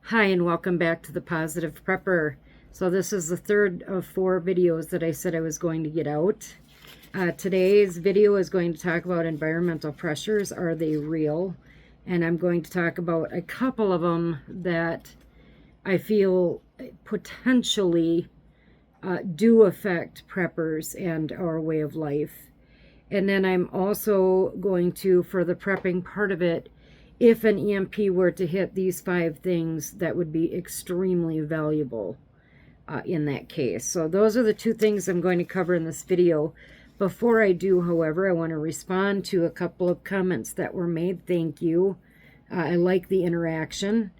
Hi, and welcome back to the Positive Prepper. So this is the third of 4 videos that I said I was going to get out. Today's video is going to talk about environmental pressures. Are they real? And I'm going to talk about a couple of them that I feel potentially do affect preppers and our way of life. And then I'm also going to, for the prepping part of it, if an EMP were to hit these 5 things, that would be extremely valuable in that case. So those are the 2 things I'm going to cover in this video. Before I do, however, I want to respond to a couple of comments that were made. Thank you. I like the interaction.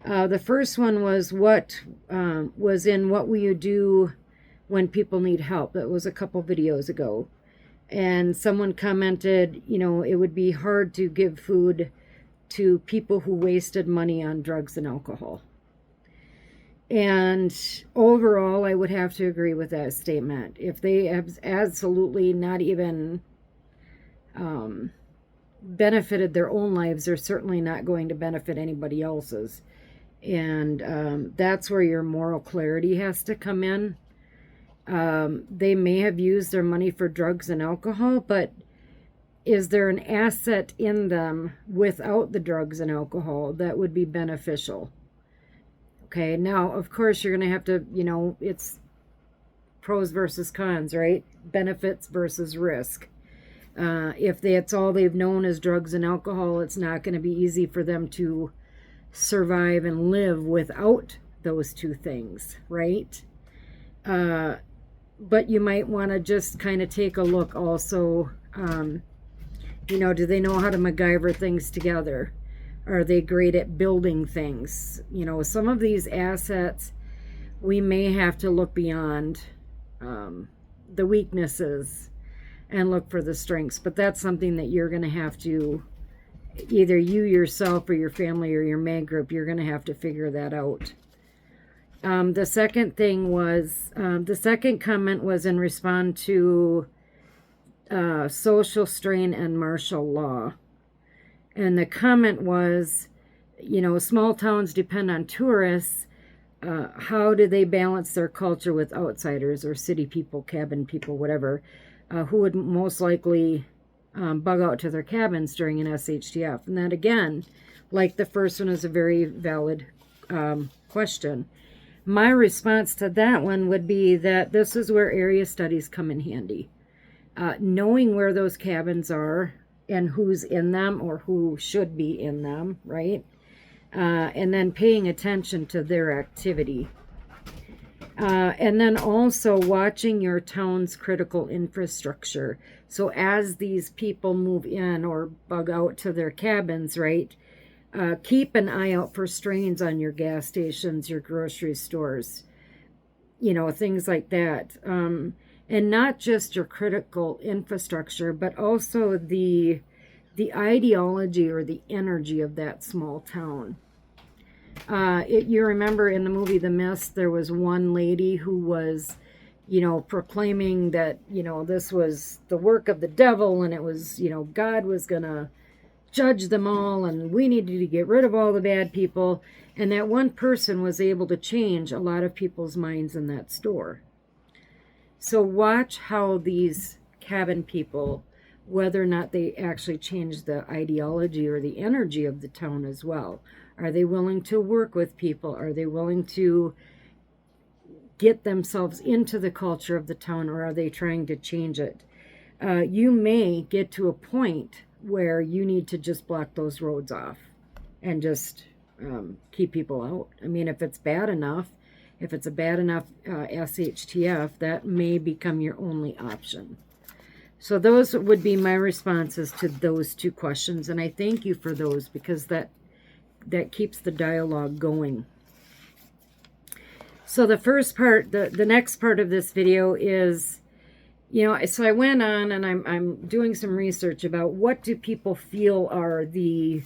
The first one was what will you do when people need help? That was a couple videos ago. And someone commented, it would be hard to give food to people who wasted money on drugs and alcohol. And overall, I would have to agree with that statement. If they have absolutely not even benefited their own lives, they're certainly not going to benefit anybody else's. And that's where your moral clarity has to come in. They may have used their money for drugs and alcohol, but is there an asset in them without the drugs and alcohol that would be beneficial? Okay, now, of course, you're going to have to, it's pros versus cons, right? Benefits versus risk. If that's all they've known is drugs and alcohol, it's not going to be easy for them to survive and live without those 2 things, right? But you might want to just kind of take a look also. Do they know how to MacGyver things together? Are they great at building things? Some of these assets, we may have to look beyond the weaknesses and look for the strengths. But that's something that you're going to have to, either you yourself or your family or your mag group, you're going to have to figure that out. The second thing was, the second comment was in response to social strain and martial law. And the comment was, small towns depend on tourists. How do they balance their culture with outsiders or city people, cabin people, whatever, who would most likely bug out to their cabins during an SHTF? And that, again, like the first one, is a very valid question. My response to that one would be that this is where area studies come in handy. Knowing where those cabins are and who's in them or who should be in them, right? And then paying attention to their activity. And then also watching your town's critical infrastructure. So as these people move in or bug out to their cabins, right? Keep an eye out for strains on your gas stations, your grocery stores, things like that. And not just your critical infrastructure, but also the ideology or the energy of that small town. You remember in the movie The Mist, there was one lady who was, proclaiming that, this was the work of the devil, and it was, God was going to judge them all, and we needed to get rid of all the bad people. And that one person was able to change a lot of people's minds in that store. So watch how these cabin people, whether or not they actually change the ideology or the energy of the town as well. Are they willing to work with people? Are they willing to get themselves into the culture of the town, or are they trying to change it? You may get to a point where you need to just block those roads off and just keep people out. I mean, if it's bad enough, if it's a bad enough SHTF, that may become your only option. So those would be my responses to those 2 questions. And I thank you for those, because that keeps the dialogue going. So the first part, the next part of this video is, so I went on and I'm doing some research about what do people feel are the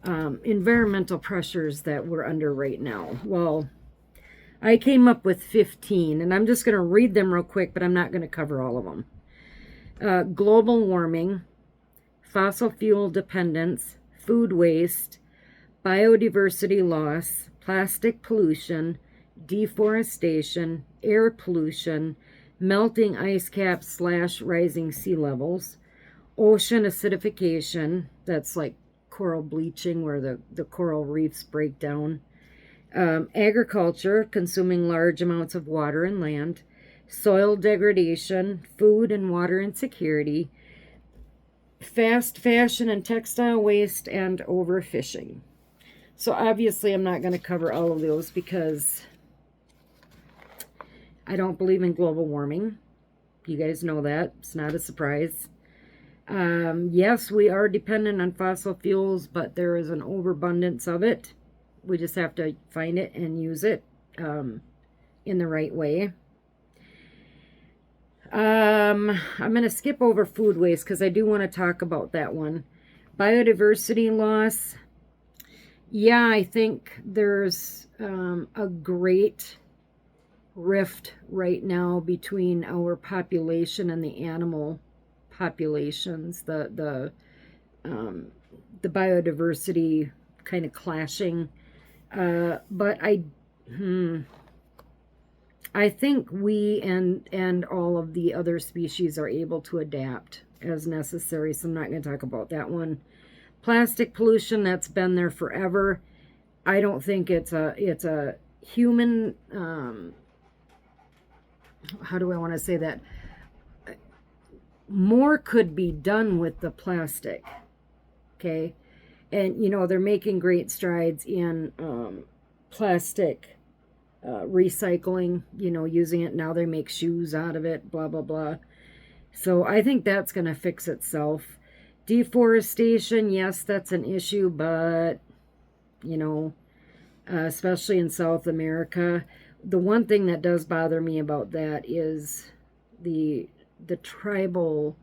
environmental pressures that we're under right now. Well, I came up with 15, and I'm just going to read them real quick, but I'm not going to cover all of them. Global warming, fossil fuel dependence, food waste, biodiversity loss, plastic pollution, deforestation, air pollution, melting ice caps / rising sea levels, ocean acidification, that's like coral bleaching where the coral reefs break down, agriculture, consuming large amounts of water and land, soil degradation, food and water insecurity, fast fashion and textile waste, and overfishing. So obviously I'm not going to cover all of those because I don't believe in global warming. You guys know that. It's not a surprise. Yes, we are dependent on fossil fuels, but there is an overabundance of it. We just have to find it and use it in the right way. I'm going to skip over food waste because I do want to talk about that one. Biodiversity loss. Yeah, I think there's a great rift right now between our population and the animal populations. The biodiversity kind of clashing. But I think we and all of the other species are able to adapt as necessary, so I'm not going to talk about that one. Plastic pollution, that's been there forever. I don't think it's a human, how do I want to say that? More could be done with the plastic, okay? And, you know, they're making great strides in plastic recycling, you know, using it. Now they make shoes out of it, blah, blah, blah. So I think that's going to fix itself. Deforestation, yes, that's an issue, but, you know, especially in South America, the one thing that does bother me about that is the tribal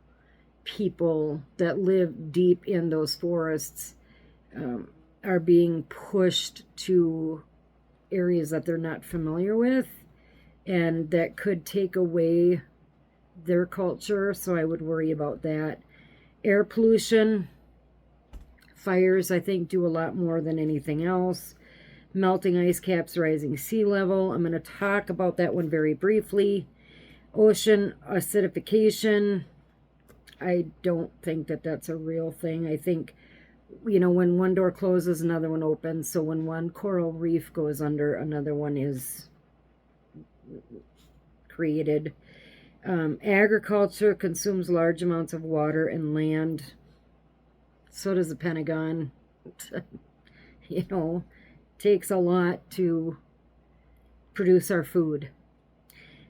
people that live deep in those forests are being pushed to areas that they're not familiar with, and that could take away their culture, so I would worry about that. Air pollution, fires, I think, do a lot more than anything else. Melting ice caps, rising sea level, I'm going to talk about that one very briefly. Ocean acidification, I don't think that that's a real thing. I think, you know, when one door closes, another one opens. So when one coral reef goes under, another one is created. Agriculture consumes large amounts of water and land. So does the Pentagon. You know, takes a lot to produce our food.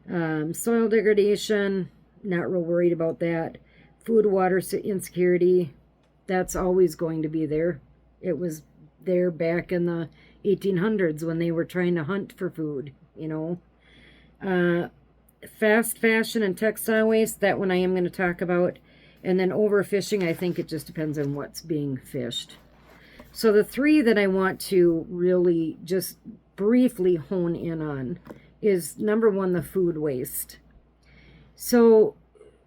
Soil degradation, not real worried about that. Food, water insecurity, that's always going to be there. It was there back in the 1800s when they were trying to hunt for food, you know. Fast fashion and textile waste, that one I am going to talk about. And then overfishing, I think it just depends on what's being fished. So the three that I want to really just briefly hone in on is, number one, the food waste. So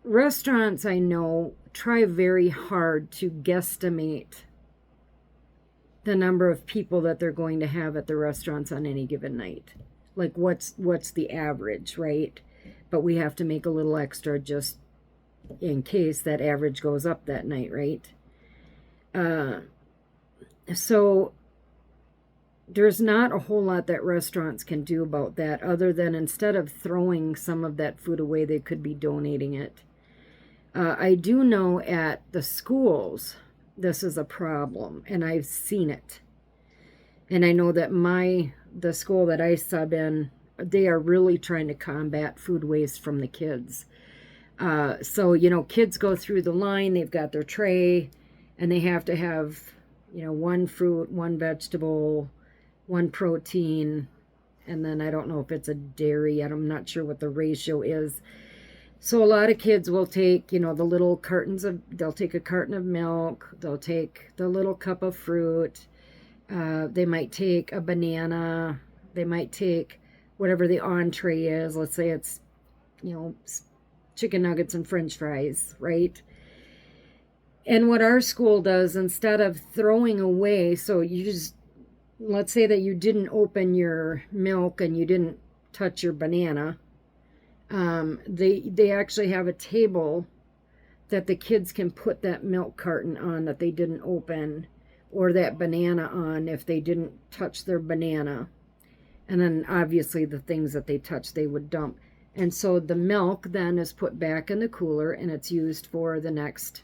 restaurants, I know, try very hard to guesstimate the number of people that they're going to have at the restaurants on any given night. Like what's the average, right? But we have to make a little extra just in case that average goes up that night, right? So there's not a whole lot that restaurants can do about that, other than instead of throwing some of that food away, they could be donating it. I do know at the schools, this is a problem, and I've seen it. And I know that the school that I sub in, they are really trying to combat food waste from the kids. So, you know, kids go through the line, they've got their tray, and they have to have, you know, one fruit, one vegetable, one protein, and then I don't know if it's a dairy, I'm not sure what the ratio is. So a lot of kids will take, you know, the little they'll take a carton of milk, they'll take the little cup of fruit, they might take a banana, they might take whatever the entree is. Let's say it's, you know, chicken nuggets and french fries, right? And what our school does, instead of throwing away, so you just let's say that you didn't open your milk and you didn't touch your banana. They actually have a table that the kids can put that milk carton on that they didn't open, or that banana on if they didn't touch their banana. And then obviously the things that they touched they would dump. And so the milk then is put back in the cooler and it's used for the next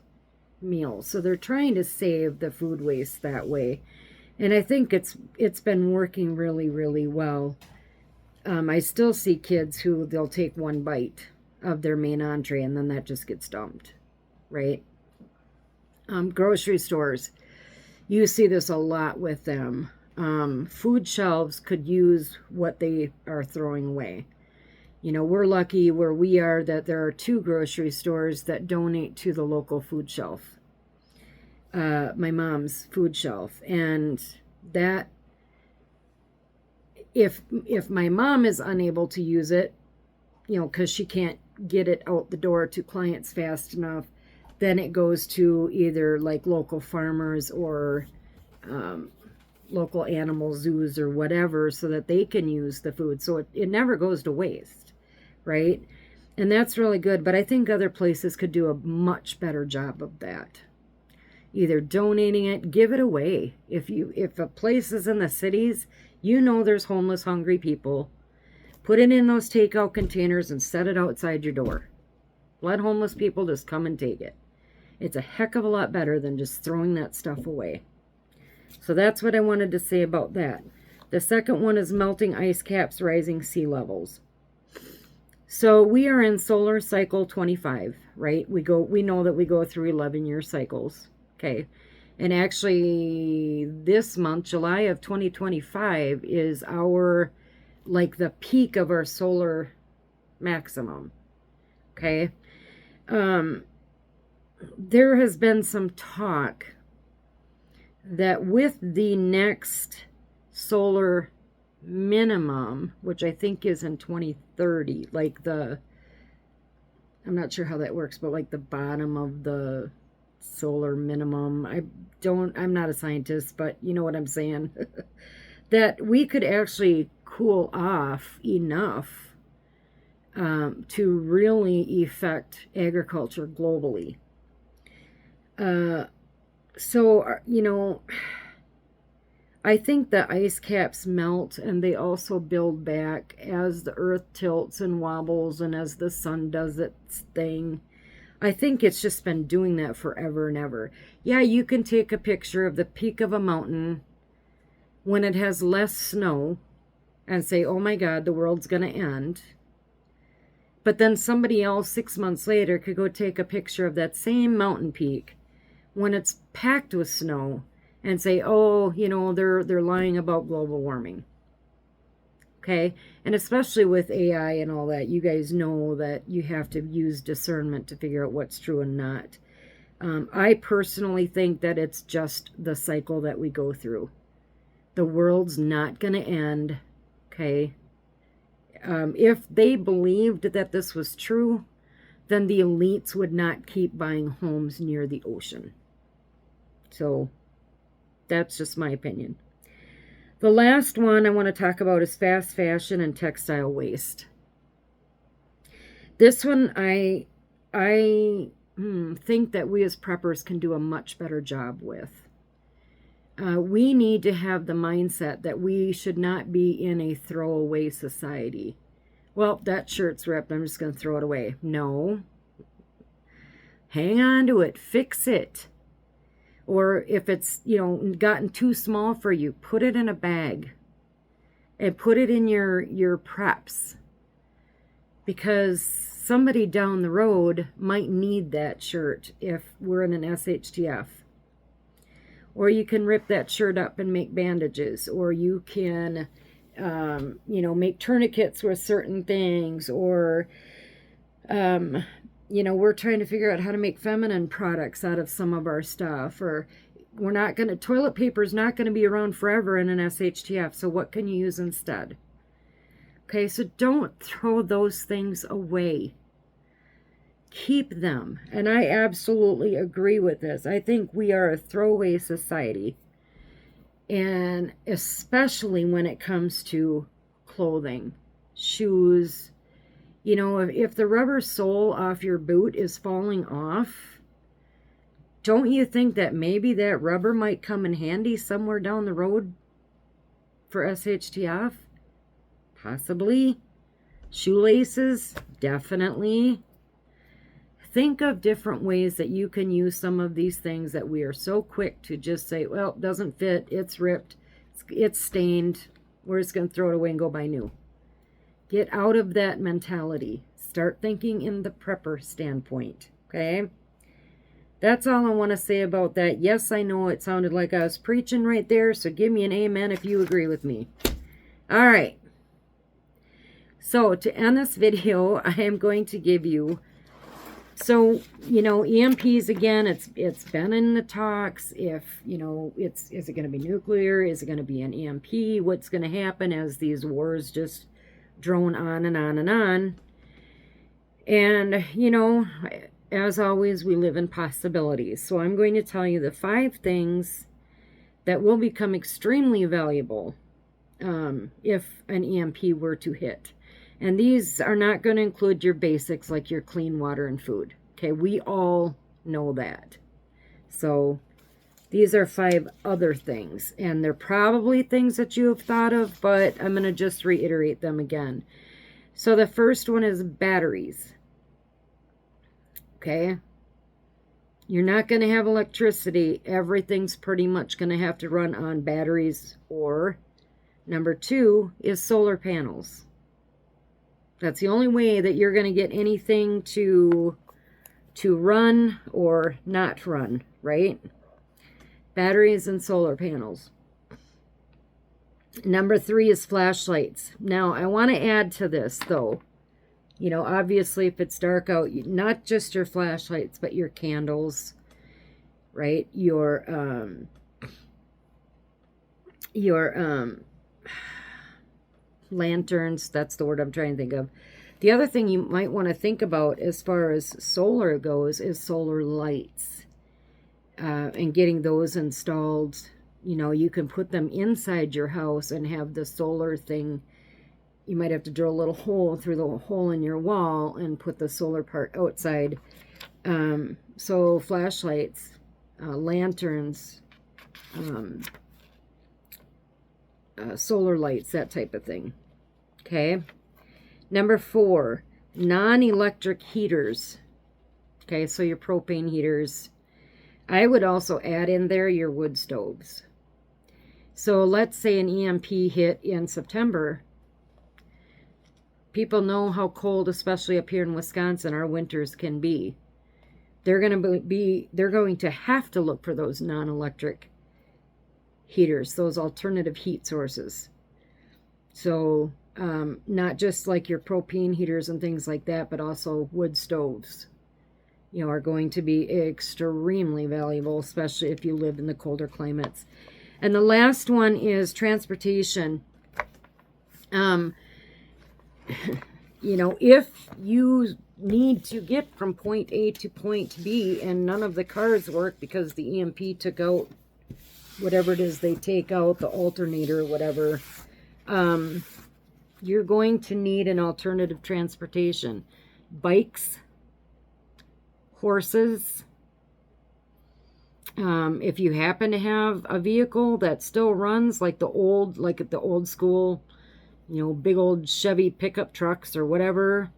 meal. So they're trying to save the food waste that way. And I think it's been working really, really well. I still see kids who they'll take one bite of their main entree and then that just gets dumped, right? Grocery stores, you see this a lot with them. Food shelves could use what they are throwing away. You know, we're lucky where we are that there are 2 grocery stores that donate to the local food shelf. My mom's food shelf. And that, if my mom is unable to use it, you know, because she can't get it out the door to clients fast enough, then it goes to either like local farmers or local animal zoos or whatever so that they can use the food. So it never goes to waste, right? And that's really good. But I think other places could do a much better job of that. Either donating it, give it away. If a place is in the cities, you know there's homeless, hungry people. Put it in those takeout containers and set it outside your door. Let homeless people just come and take it. It's a heck of a lot better than just throwing that stuff away. So that's what I wanted to say about that. The second one is melting ice caps, rising sea levels. So we are in solar cycle 25, right? We know that we go through 11-year cycles. Okay. And actually this month, July of 2025, is like the peak of our solar maximum. Okay. There has been some talk that with the next solar minimum, which I think is in 2030, like I'm not sure how that works, but like the bottom of the solar minimum. I'm not a scientist, but you know what I'm saying. That we could actually cool off enough to really affect agriculture globally. So, you know, I think the ice caps melt and they also build back as the earth tilts and wobbles and as the sun does its thing. I think it's just been doing that forever and ever. Yeah, you can take a picture of the peak of a mountain when it has less snow and say, oh my God, the world's going to end. But then somebody else 6 months later could go take a picture of that same mountain peak when it's packed with snow and say, oh, you know, they're lying about global warming. Okay? And especially with AI and all that, you guys know that you have to use discernment to figure out what's true and not. I personally think that it's just the cycle that we go through. The world's not going to end. Okay? If they believed that this was true, then the elites would not keep buying homes near the ocean. So that's just my opinion. The last one I want to talk about is fast fashion and textile waste. This one I think that we as preppers can do a much better job with. We need to have the mindset that we should not be in a throwaway society. Well, that shirt's ripped, I'm just going to throw it away. No. Hang on to it. Fix it. Or if it's, you know, gotten too small for you, put it in a bag and put it in your preps. Because somebody down the road might need that shirt if we're in an SHTF. Or you can rip that shirt up and make bandages. Or you can, you know, make tourniquets with certain things. Or, you know, we're trying to figure out how to make feminine products out of some of our stuff. Or toilet paper is not going to be around forever in an SHTF. So what can you use instead? Okay, so don't throw those things away. Keep them. And I absolutely agree with this. I think we are a throwaway society. And especially when it comes to clothing, shoes. You know, if the rubber sole off your boot is falling off, don't you think that maybe that rubber might come in handy somewhere down the road for SHTF? Possibly. Shoelaces, definitely. Think of different ways that you can use some of these things that we are so quick to just say, well, it doesn't fit, it's ripped, it's stained, we're just going to throw it away and go buy new. Get out of that mentality. Start thinking in the prepper standpoint, okay? That's all I want to say about that. Yes, I know it sounded like I was preaching right there, so give me an amen if you agree with me. All right. So to end this video, I am going to give you, so, you know, EMPs again, it's been in the talks. If, you know, is it going to be nuclear? Is it going to be an EMP? What's going to happen as these wars just drone on and on and on? And, you know, as always, we live in possibilities. So I'm going to tell you the 5 things that will become extremely valuable if an EMP were to hit. And these are not going to include your basics like your clean water and food. Okay, we all know that. So these are 5 other things. And they're probably things that you have thought of, but I'm going to just reiterate them again. So the first one is batteries. Okay? You're not going to have electricity. Everything's pretty much going to have to run on batteries. Or number 2 is solar panels. That's the only way that you're going to get anything to run or not run, right? Batteries and solar panels. Number 3 is flashlights. Now, I want to add to this, though. You know, obviously, if it's dark out, not just your flashlights, but your candles, right? Your lanterns, that's the word I'm trying to think of. The other thing you might want to think about as far as solar goes is solar lights, and getting those installed. You know, you can put them inside your house and have the solar thing. You might have to drill a little hole through the hole in your wall and put the solar part outside. So flashlights, lanterns, solar lights, that type of thing. Okay. Number 4, non-electric heaters. Okay, so your propane heaters. I would also add in there your wood stoves. So let's say an EMP hit in September. People know how cold, especially up here in Wisconsin, our winters can be. They're going to have to look for those non-electric heaters, those alternative heat sources. So not just like your propane heaters and things like that, but also wood stoves, you know, are going to be extremely valuable, especially if you live in the colder climates. And the last one is transportation. You know, if you need to get from point A to point B and none of the cars work because the EMP took out whatever it is they take out, the alternator or whatever, you're going to need an alternative transportation. Bikes, horses. If you happen to have a vehicle that still runs like the old school, you know, big old Chevy pickup trucks or whatever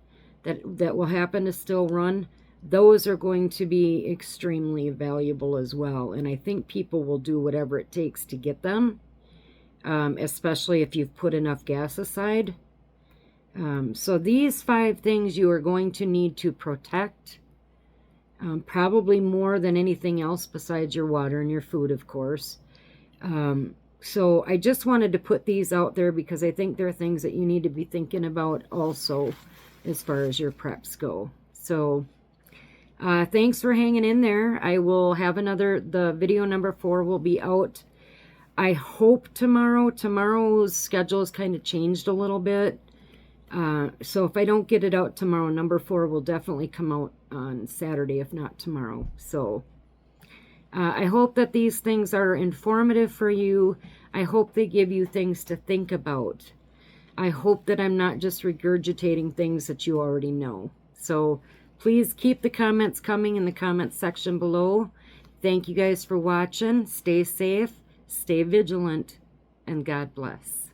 that will happen to still run, those are going to be extremely valuable as well. And I think people will do whatever it takes to get them, especially if you've put enough gas aside. So these 5 things you are going to need to protect, probably more than anything else besides your water and your food, of course. So I just wanted to put these out there because I think they're things that you need to be thinking about also as far as your preps go. So thanks for hanging in there. I will have the video number 4 will be out, I hope, tomorrow. Tomorrow's schedule has kind of changed a little bit. So if I don't get it out tomorrow, number 4 will definitely come out on Saturday, if not tomorrow. So I hope that these things are informative for you. I hope they give you things to think about. I hope that I'm not just regurgitating things that you already know. So please keep the comments coming in the comments section below. Thank you guys for watching. Stay safe, stay vigilant, and God bless.